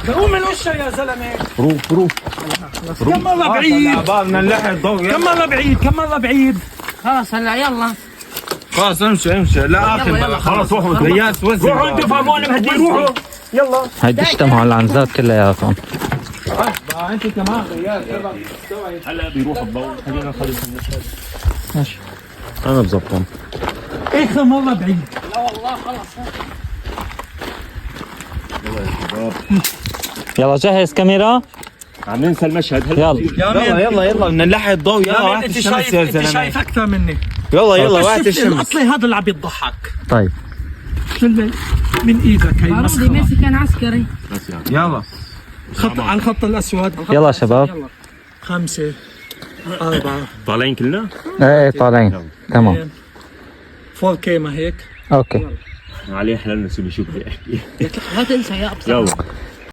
قوم من وشها يا زلمه. روح كم مره بعيد، بدنا نلحق الضوء. كم مره بعيد، كم مره بعيد. خلاص هلا يلا. خلاص امشي لا اخر بلا. خلاص روحوا رياس وزن. روحوا انتوا فهمونا مهديين، روحوا يلا. هيدي اجتمعوا العنزات كلياتهم. انت كمان رياس. هلا بيروح الضوء. خلينا نخلص ماشي انا بظبطهم. اخر مره بعيد. لا والله خلص. يلا جهز كاميرا. عم ننسى المشهد. يلا يلا بدنا نلحق الضوء. يلا يا وقت انت الشمس شايف، يا انت زلمه. شايف اكثر مني. يلا وقت شفت الشمس. الاصلي هذا اللي عم يضحك. طيب من ايدك هي رمزي مسخره. ميسي كان عسكري. يلا خط على الخط الاسود. يلا شباب. 5 4 طالعين كلنا. ايه طالعين تمام. 4K ما هيك. اوكي عليه حلال نسوي شو بدي احكي. لا تنسى يا ابصر. يلا